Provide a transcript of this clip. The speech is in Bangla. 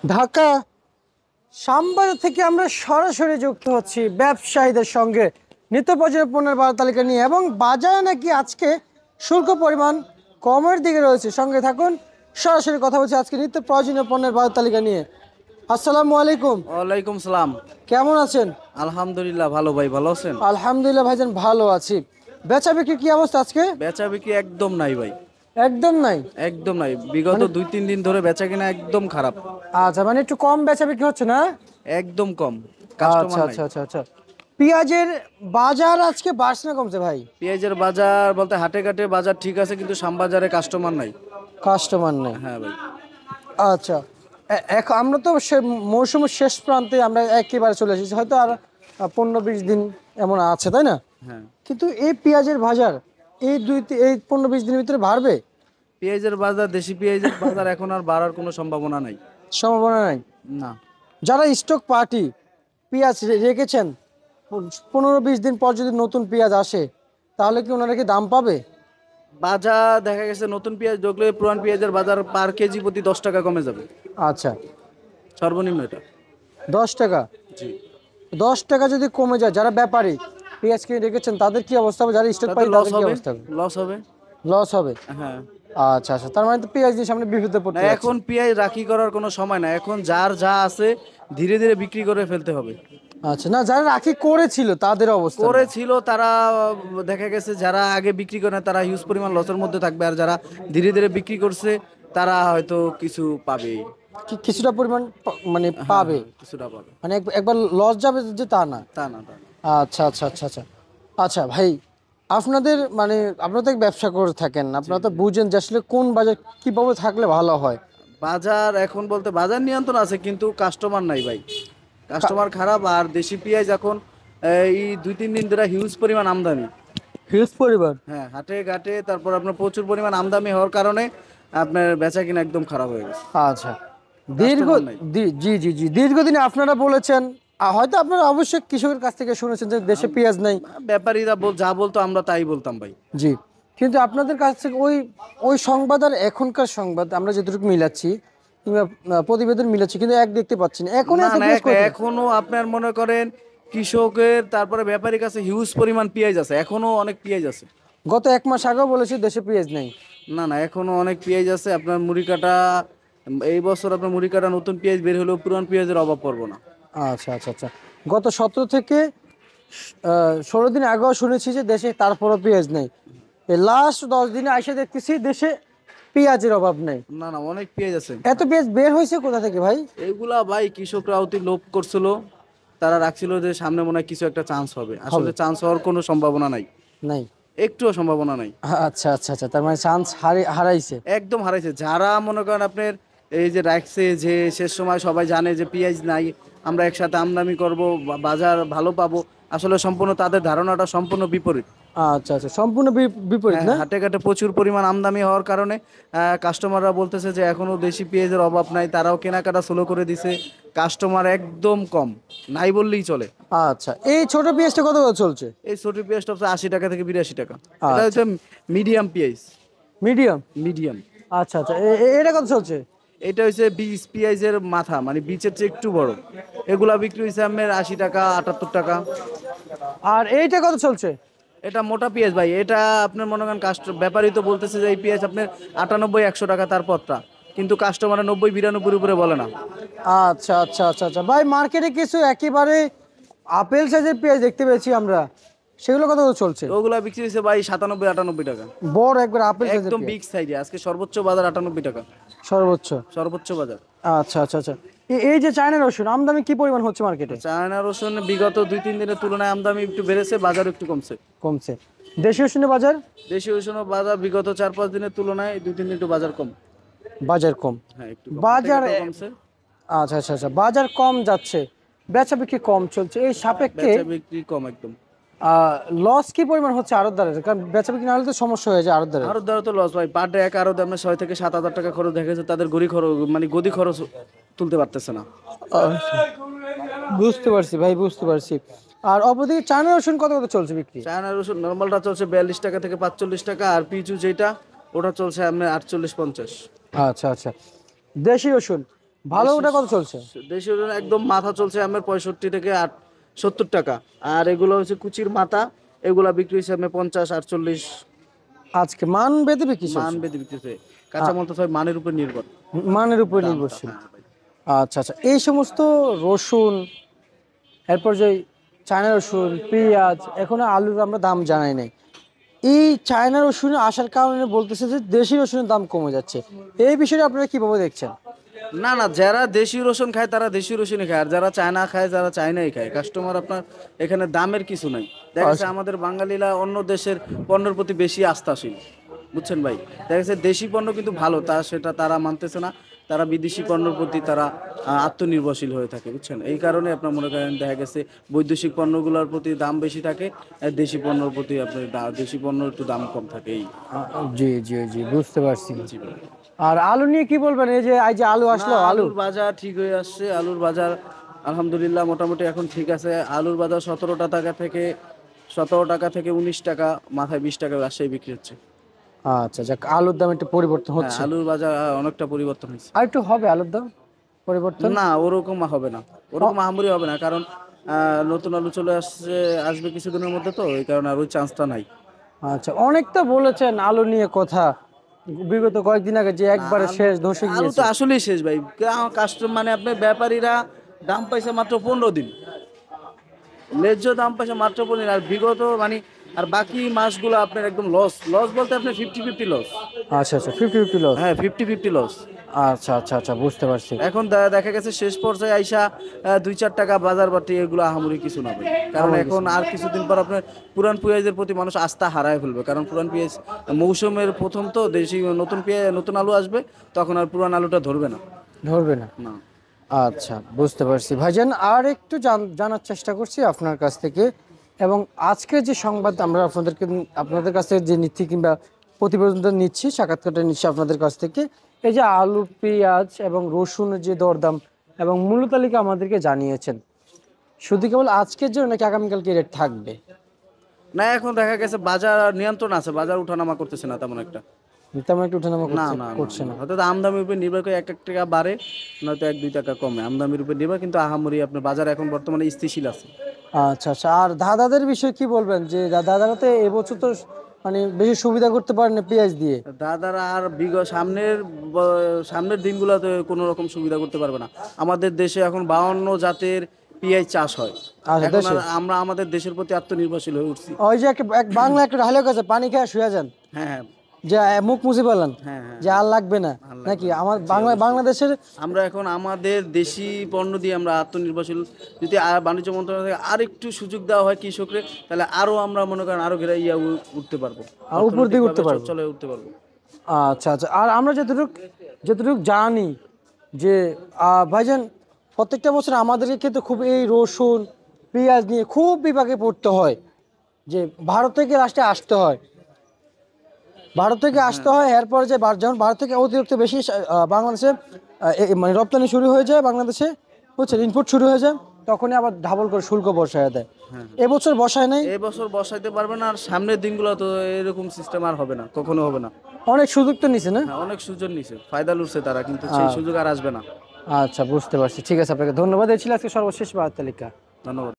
ঢাকা শ্যামবাজার থেকে আমরা সরাসরি যুক্ত হচ্ছি ব্যবসায়ীদের সঙ্গে নিত্য প্রয়োজনীয় পণ্যের বাজার তালিকা নিয়ে, এবং বাজারে নাকি আজকে শুল্ক পরিমাণ কমের দিকে রয়েছে। সঙ্গে থাকুন, সরাসরি কথা বলছি আজকে নিত্য প্রয়োজনীয় পণ্যের বাজার তালিকা নিয়ে। আসসালামু আলাইকুম। ওয়ালাইকুম সালাম। কেমন আছেন? আলহামদুলিল্লাহ ভালো ভাই, ভালো আছেন? আলহামদুলিল্লাহ ভাইজান, ভালো আছি। বেচা বিক্রি কি অবস্থা আজকে? বেচা বিক্রি একদম নাই ভাই, একদম নাই? একদম নাই। বিগত 2-3 দিন ধরে বেচা কিনা একদম খারাপ। আচ্ছা, মানে একটু কম বেচা বিক্রি হচ্ছে না? একদম কম, আচ্ছা কাস্টমার নাই। আচ্ছা আচ্ছা আচ্ছা। পেঁয়াজের বাজার আজকে বাড়ছে না কমছে ভাই? পেঁয়াজের বাজার বলতে হাটে ঘাটে বাজার ঠিক আছে, কিন্তু শ্যামবাজারে কাস্টমার নাই। কাস্টমার নেই? হ্যাঁ ভাই। আচ্ছা, এখন আমরা তো মৌসুমের শেষ প্রান্তে আমরা একেবারে চলে এসেছি, হয়তো আর 15-20 দিন এমন আছে, তাই না? হ্যাঁ, কিন্তু এই পেঁয়াজের বাজার এই 15-20 দিনের ভিতরে বাড়বে? পেঁয়াজের বাজার, দেশি পেঁয়াজের বাজার এখন আর বাড়ার কোনো সম্ভাবনা নাই। সম্ভাবনা নাই? না। যারা স্টক পার্টি পেঁয়াজ রেখেছেন, 15-20 দিন পর যদি নতুন পেঁয়াজ আসে, তাহলে কি ওনারা কি দাম পাবে? বাজার দেখা গেছে নতুন পেঁয়াজ ঢুকলে পুরান পেঁয়াজের বাজার পার কেজি প্রতি 10 টাকা কমে যাবে, আচ্ছা, সর্বনিম্ন এটা। 10 টাকা? জি। 10 টাকা যদি কমে যায়, যারা ব্যাপারী পেঁয়াজ কিনে রেখেছেন তাদের কি অবস্থা হবে? যারা স্টক পার্টি লস তাদের কি হবে, অবস্থা হবে? লস হবে। লস হবে? হ্যাঁ। আচ্ছা আচ্ছা, তার মানে তো পেঁয়াজ দিয়ে সামনে বিপদে না, পড়তে যাচ্ছে। এখন পেঁয়াজ রাখি করার কোনো সময় না, এখন যার যা আছে ধীরে ধীরে বিক্রি করে ফেলতে হবে। আচ্ছা, না যারা রাখি করেছিল তাদের অবস্থা না। করেছিল তারা, দেখা গেছে যারা আগে বিক্রি করে না তারা হিউজ পরিমাণ লসের মধ্যে থাকবে, আর যারা ধীরে ধীরে বিক্রি করছে তারা হয়তো কিছু পাবে। কিছুটা পরিমাণ মানে হ্যাঁ, পাবে? হ্যাঁ, কিছুটা পাবে। মানে একবার লস যাবে যে তা না? তা না, তা না। আচ্ছা আচ্ছা আচ্ছা আচ্ছা। আচ্ছা ভাই, আপনাদের মানে আপনারা তো ব্যবসা করে থাকেন, আপনারা তো বুঝেন যে আসলে কোন বাজার কিভাবে থাকলে ভালো হয়। বাজার এখন বলতে বাজার নিয়ন্ত্রণ আছে, কিন্তু কাস্টমার নাই ভাই, কাস্টমার খারাপ। আর দেশি পেঁয়াজ এখন এই 2-3 দিন ধরে হিউজ পরিমাণ আমদানি। হিউজ পরিমাণ? হ্যাঁ, হাটে ঘাটে, তারপর আপনার প্রচুর পরিমাণ আমদানি হওয়ার কারণে আপনার বেচা কিনা একদম খারাপ হয়ে গেছে। আচ্ছা, দীর্ঘ কাস্টমার নাই। জি জি জি, দীর্ঘদিনে আপনারা বলেছেন, হয়তো আপনারা অবশ্যই কৃষকের কাছ থেকে শুনেছেন যে দেশে পেঁয়াজ নাই। ব্যাপারীরা যা বলতো আমরা তাই বলতাম ভাই। জি, কিন্তু আপনাদের কাছ থেকে ওই ওই সংবাদ আর এখনকার সংবাদ আমরা যতটুকু মিলাচ্ছি কিংবা প্রতিবেদন মিলাচ্ছি, কিন্তু এক দেখতে পাচ্ছি না। এখন না এত না, পেঁয়াজ কোথায়? এখনো আপনার মনে করেন কৃষকের তারপরে ব্যাপারীর কাছে হিউজ পরিমাণ পেঁয়াজ আছে, এখনো অনেক পেঁয়াজ আছে। গত 1 মাস আগেও বলেছি দেশে পেঁয়াজ নেই। না না, এখনো অনেক পেঁয়াজ আছে। আপনার মুড়ি কাটা, এই বছর আপনার মুড়ি কাটা নতুন পেঁয়াজ বের হলেও পুরান পেঁয়াজের অভাব পড়বো না। আচ্ছা আচ্ছা আচ্ছা। গত 17 থেকে 16 দিন আগেও শুনেছি যে দেশে, তারপরও পেঁয়াজ নেই। এই লাস্ট 10 দিনে আইসা দেখতেছি দেশে পেঁয়াজের অভাব নেই। না না, অনেক পেঁয়াজ আছে। এত পেঁয়াজ বের হয়েছে কোথা থেকে ভাই? এইগুলা ভাই কৃষকরা অতি লোভ করছিল, তারা রাখছিল যে সামনে মনে হয় কিছু একটা চান্স হবে। আসলে চান্স হওয়ার কোনো সম্ভাবনা নাই, নাই? একটুও সম্ভাবনা নাই। আচ্ছা আচ্ছা আচ্ছা, তার মানে চান্স হারাইছে। একদম হারাইছে। যারা মনে করেন আপনার এই যে রাখছে, যে শেষ সময় সবাই জানে যে পেঁয়াজ নাই, আমরা একসাথে আমদানি করব, বাজার ভালো পাবো, আসলে সম্পূর্ণ তাদের ধারণাটা সম্পূর্ণ বিপরীত। আচ্ছা আচ্ছা, সম্পূর্ণ বিপরীত হ্যাঁ, না? হাটে ঘাটে প্রচুর পরিমাণ আমদানি হওয়ার কারণে কাস্টমাররা বলতেছে যে এখনো দেশি পেঁয়াজের অভাব নাই, তারাও কেনাকাটা স্লো করে দিছে। কাস্টমার একদম কম, নাই বললেই চলে। আচ্ছা, এই ছোট পেঁয়াজটা কত করে চলছে? এই ছোট পেঁয়াজটা হচ্ছে 80 টাকা থেকে 82 টাকা। এটা আচ্ছা। হচ্ছে মিডিয়াম পেঁয়াজ। মিডিয়াম? মিডিয়াম। আচ্ছা আচ্ছা, এটা কত চলছে? এটা হচ্ছে বীজ পেঁয়াজের মাথা, মানে বীজের চেয়ে একটু বড়। এগুলা বিক্রি হয়েছে আপনার 80 টাকা, 78 টাকা। আর এইটা কত চলছে? এটা মোটা পেঁয়াজ ভাই, এটা আপনার মনে করেন ব্যাপারই তো বলতেছে যে এই পেঁয়াজ আপনার 98-100 টাকা তার পথটা, কিন্তু কাস্টমার 90-92 উপরে বলে না। আচ্ছা আচ্ছা আচ্ছা আচ্ছা ভাই, মার্কেটে কিছু একেবারে আপেল সাইজের পেঁয়াজ দেখতে পেয়েছি আমরা, সেগুলো কত করে চলছে? ওগুলা বিক্রি হয়েছে ভাই 97-98 টাকা। বড় একবার আপেল সাইজের একদম পেঁয়াজ? বিগ সাইজে আজকে সর্বোচ্চ বাজার 98 টাকা, সর্বোচ্চ? সর্বোচ্চ বাজার। আচ্ছা আচ্ছা আচ্ছা। এই যে চায়না রসুন আমদানি কি পরিমাণ হচ্ছে মার্কেটে? চায়না রসুন বিগত 2-3 দিনের তুলনায় আমদানি একটু বেড়েছে, বাজার একটু কমছে। কমছে? দেশি রসুনের বাজার? দেশি রসুনের বাজার বিগত 4-5 দিনের তুলনায় 2-3 দিন একটু বাজার কম। বাজার কম? হ্যাঁ, একটু বাজার কমছে। আচ্ছা আচ্ছা আচ্ছা, বাজার কম যাচ্ছে, বেচা বিক্রি কম চলছে, এই সাপেক্ষে বেচা বিক্রি কম একদম। লস কি পরিমাণ হচ্ছে আড়তদারের? কারণ বেচা বিক্রি না হলে তো সমস্যা হয়ে যায় আড়তদারের। আরো দ্বারা তো লস ভাই, পার ডে এক আরো আপনার 6 থেকে 7 হাজার টাকা খরচ দেখা যাচ্ছে, তাদের গড়ি খরচ মানে গদি খরচ তুলতে পারতেছে না। আচ্ছা, বুঝতে পারছি ভাই, বুঝতে পারছি। আর অপরদিকে চায়না রসুন কত কত চলছে বিক্রি? চায়না রসুন নর্মালটা চলছে 42 টাকা থেকে 45 টাকা, আর পিচু যেটা ওটা চলছে আপনার 48-50। আচ্ছা আচ্ছা। দেশি রসুন ভালো ওটা কত চলছে? দেশি রসুন একদম মাথা চলছে আমার 65 থেকে 70 টাকা। আর এগুলো হচ্ছে কুচির মাথা, এগুলা বিক্রি হচ্ছে আমার 50 48। আজকে মান বেঁধে বিক্রি মান চলছে? বেঁধে বিক্রি হচ্ছে, কাঁচামাল তো সব মানের উপর নির্ভর। মানের উপর দামটা, নির্ভরশীল। হ্যাঁ ভাই। আচ্ছা আচ্ছা, এই সমস্ত রসুন, এরপর যে চায়না রসুন, পেঁয়াজ, এখনো আলুর আমরা দাম জানাই নাই। এই চায়না রসুন আসার কারণে বলতেছে যে দেশি রসুনের দাম কমে যাচ্ছে, এই বিষয়টা আপনারা কিভাবে দেখছেন? না না, যারা দেশি রসুন খায় তারা দেশি রসুনই খায়, আর যারা চায়না খায় যারা চায়নাই খায়। কাস্টমার আপনার এখানে দামের কিছু নাই। দেখা যাচ্ছে আমাদের বাঙালিরা অন্য দেশের পণ্যের প্রতি বেশি আস্থাশীল, বুঝছেন ভাই। দেখা যাচ্ছে দেশি পণ্য কিন্তু ভালো, সেটা তারা মানতেছে না। তারা বিদেশি পণ্যের প্রতি তারা আত্মনির্ভরশীল হয়ে থাকে, বুঝছেন। এই কারণে আপনার মনে করেন দেখা গেছে বৈদেশিক পণ্যগুলোর প্রতি দাম বেশি থাকে, আর দেশি পণ্যের প্রতি আপনার দেশি পণ্য একটু দাম কম থাকে এই। জি জি জি, বুঝতে পারছি। জি ভাই। আর আলু নিয়ে কি বলবেন? এই যে আলু আসলো, না, আলু আলুর বাজার ঠিক হয়ে আসছে। আলুর বাজার আলহামদুলিল্লাহ মোটামুটি এখন ঠিক আছে। আলুর বাজার 17 টাকা থেকে 19 টাকা, মাথায় 20 টাকা রাজশাহী বিক্রি হচ্ছে। আচ্ছা, যাক, আলুর দাম একটু পরিবর্তন হ্যাঁ, হচ্ছে। আলুর বাজার অনেকটা পরিবর্তন হয়েছে। আর একটু হবে আলুর দাম পরিবর্তন? না, ওরকম হবে না, ওরকম আহামরি হবে না, কারণ নতুন আলু চলে আসবে কিছুদিনের মধ্যে, তো এই কারণে আর ওই চান্সটা নাই। আচ্ছা, অনেক তো বলেছেন আলু নিয়ে কথা বিগত কয়েকদিন আগে যে একবারে শেষ ধসে আলু গিয়েছে। তো আসলেই শেষ ভাই। কাস্টমার মানে আপনার ব্যাপারীরা দাম পাইছে মাত্র 15 দিন, ন্যায্য দাম পাইছে মাত্র 15 দিন। আর বিগত মানে আর বাকি মাসগুলো আপনার একদম লস, লস বলতে আপনার 50-50 লস। আচ্ছা আচ্ছা, 50-50 লস। হ্যাঁ, 50-50 লস। আচ্ছা আচ্ছা আচ্ছা, বুঝতে পারছি। এখন দেখা গেছে শেষ পর্যায়ে আইসা 2-4 টাকা বাজার বাটি, এগুলো আহামরি কিছু না ভাই। কারণ এখন আর কিছুদিন পর আপনার পুরান পেঁয়াজের প্রতি মানুষ আস্থা হারায় ফেলবে, কারণ পুরান পেঁয়াজ মৌসুমের প্রথম, তো দেশি নতুন পেঁয়াজ নতুন আলু আসবে, তখন আর পুরান আলুটা ধরবে না। ধরবে না? না। আচ্ছা, বুঝতে পারছি ভাইজান। আর একটু জানার চেষ্টা করছি আপনার কাছ থেকে, এবং আজকের যে সংবাদ আমরা আপনাদের কাছ থেকে যে নিচ্ছি, কিংবা প্রতিবেদনটা নিচ্ছি, সাক্ষাৎকারটা নিচ্ছি আপনাদের কাছ থেকে, এই যে আলু, পেঁয়াজ এবং রসুনের যে দরদাম এবং মূল্য তালিকা আমাদেরকে জানিয়েছেন, শুধু কেবল আজকের জন্য নাকি আগামীকালকে রেট থাকবে? না, এখন দেখা গেছে বাজার নিয়ন্ত্রণ আছে, বাজার উঠানামা করতেছে না তেমন একটা। তেমন একটু ওঠানামা না না করছে না? হয়তো আমদানির উপর নির্ভর করে 1-1 টাকা বাড়ে, নয়তো 1-2 টাকা কমে, আমদানির উপর নির্ভর। কিন্তু আহামরি আপনার বাজার এখন বর্তমানে স্থিতিশীল আছে। আচ্ছা আচ্ছা, আর দাদাদের বিষয়ে কি বলবেন? যে দাদারা তো এবছর তো মানে বেশি সুবিধা করতে পারেন না পেঁয়াজ দিয়ে। দাদারা আর সামনের দিনগুলোতে কোনো রকম সুবিধা করতে পারবে না। আমাদের দেশে এখন 52 জাতের পেঁয়াজ চাষ হয়। আচ্ছা, এখন দেশে আর আমরা আমাদের দেশের প্রতি আত্মনির্ভরশীল হয়ে উঠছি। ওই যে এক বাংলা একটা ডায়লগ আছে, পানি খেয়ে শুয়ে যান, হ্যাঁ হ্যাঁ যে মুখ মুছে পেলেন, হ্যাঁ হ্যাঁ, যে আর লাগবে না, নাকি? আমার বাংলাদেশের আমরা এখন আমাদের দেশি পণ্য দিয়ে আমরা আত্মনির্ভরশীল। যদি বাণিজ্য মন্ত্রণালয় থেকে আর একটু সুযোগ দেওয়া হয় কৃষকরে, তাহলে আরো আমরা মনে করেন আরো উঠতে পারবো, উপর দিকে উঠতে পারবো। চলে উঠতে পারবো। আচ্ছা আচ্ছা, আর আমরা যতটুকু জানি যে ভাইজান, প্রত্যেকটা বছর আমাদেরকে কিন্তু খুব এই রসুন, পেঁয়াজ নিয়ে খুব বিপাকে পড়তে হয়, যে ভারত থেকে লাস্টে আসতে হয়, ভারত থেকে আসতে হয়। এরপর যে যখন ভারত থেকে অতিরিক্ত বেশি বাংলাদেশে মানে রপ্তানি শুরু হয়ে যায়, বাংলাদেশে বুঝছেন, ইনপুট শুরু হয়ে যায়, তখনই আবার ডাবল করে শুল্ক বসায় দেয়। এবছর বসায় নাই। এবছর বসাইতে পারবে না, আর সামনের দিনগুলো তো এরকম সিস্টেম আর হবে না, কখনো হবে না। অনেক সুযোগ তো নিছে না? হ্যাঁ, অনেক সুযোগ নিছে, ফায়দা লুটছে তারা, কিন্তু সেই সুযোগ আর আসবে না। আচ্ছা, বুঝতে পারছি। ঠিক আছে, আপনাকে ধন্যবাদ। এই ছিল আজকে সর্বশেষ বার্তা তালিকা। ধন্যবাদ।